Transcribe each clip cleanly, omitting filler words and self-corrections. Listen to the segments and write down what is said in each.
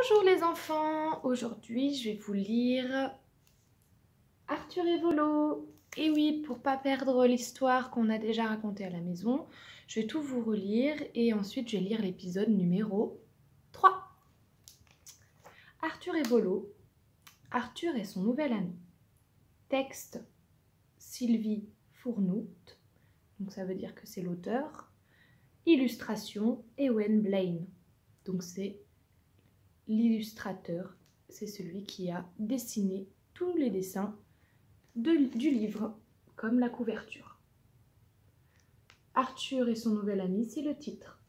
Bonjour les enfants, aujourd'hui je vais vous lire Arthur et Volo. Et oui, pour pas perdre l'histoire qu'on a déjà racontée à la maison, je vais tout vous relire et ensuite je vais lire l'épisode numéro 3. Arthur et Volo, Arthur et son nouvel ami. Texte Sylvie Fournout, donc ça veut dire que c'est l'auteur. Illustration Ewen Blaine, donc c'est l'illustrateur, c'est celui qui a dessiné tous les dessins du livre, comme la couverture. Arthur et son nouvel ami, c'est le titre.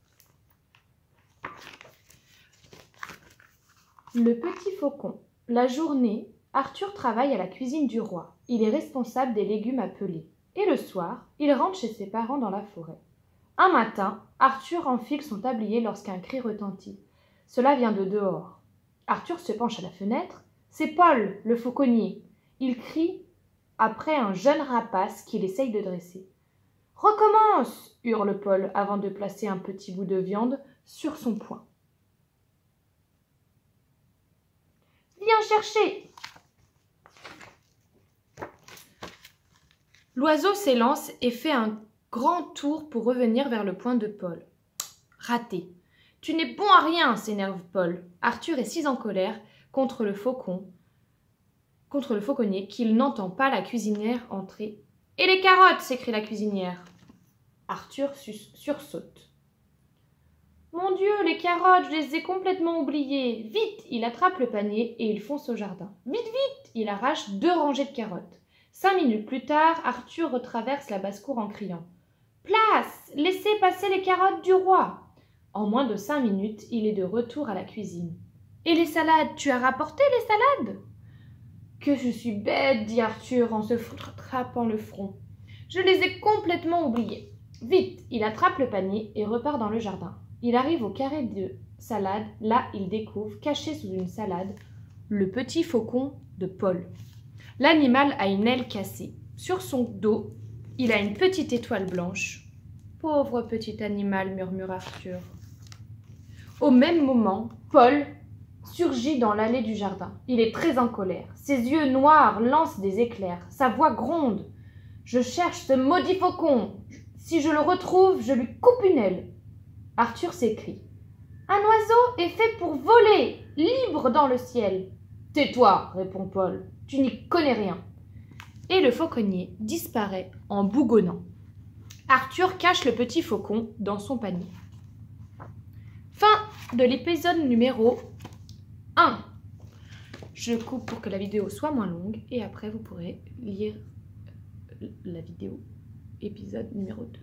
Le petit faucon. La journée, Arthur travaille à la cuisine du roi. Il est responsable des légumes à peler. Et le soir, il rentre chez ses parents dans la forêt. Un matin, Arthur enfile son tablier lorsqu'un cri retentit. Cela vient de dehors. Arthur se penche à la fenêtre. C'est Paul, le fauconnier. Il crie après un jeune rapace qu'il essaye de dresser. « Recommence !» hurle Paul avant de placer un petit bout de viande sur son poing. « Viens chercher !» L'oiseau s'élance et fait un grand tour pour revenir vers le poing de Paul. « Raté !»« Tu n'es bon à rien !» s'énerve Paul. Arthur est si en colère contre le fauconnier qu'il n'entend pas la cuisinière entrer. « Et les carottes !» s'écrie la cuisinière. Arthur sursaute. « Mon Dieu, les carottes, je les ai complètement oubliées. Vite !» Il attrape le panier et il fonce au jardin. « Vite, vite !» Il arrache 2 rangées de carottes. 5 minutes plus tard, Arthur retraverse la basse-cour en criant « Place ! Laissez passer les carottes du roi !» En moins de 5 minutes, il est de retour à la cuisine. « Et les salades, tu as rapporté les salades ?»« Que je suis bête, dit Arthur en se frappant le front. Je les ai complètement oubliées. Vite, il attrape le panier et repart dans le jardin. Il arrive au carré de salade. Là, il découvre, caché sous une salade, le petit faucon de Paul. L'animal a une aile cassée. Sur son dos, il a une petite étoile blanche. « Pauvre petit animal, » murmure Arthur. Au même moment, Paul surgit dans l'allée du jardin. Il est très en colère. Ses yeux noirs lancent des éclairs. Sa voix gronde. « Je cherche ce maudit faucon. Si je le retrouve, je lui coupe une aile. » Arthur s'écrie. « Un oiseau est fait pour voler, libre dans le ciel. »« Tais-toi, » répond Paul. « Tu n'y connais rien. » Et le fauconnier disparaît en bougonnant. Arthur cache le petit faucon dans son panier. Fin de l'épisode numéro 1. Je coupe pour que la vidéo soit moins longue et après vous pourrez lire la vidéo épisode numéro 2.